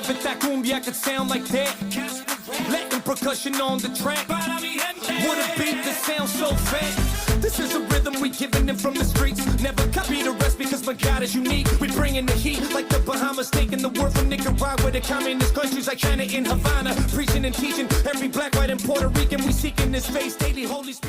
but that cumbia could sound like that. Latin percussion on the track. What a beat that sounds so fat. This is a rhythm we giving them from the streets. Never copy the rest because my God is unique. We bringing the heat like the Bahamas, taking the word from Nicaragua to communist countries like China and Havana. Preaching and teaching every black, white, and Puerto Rican. We seeking this face daily, Holy Spirit.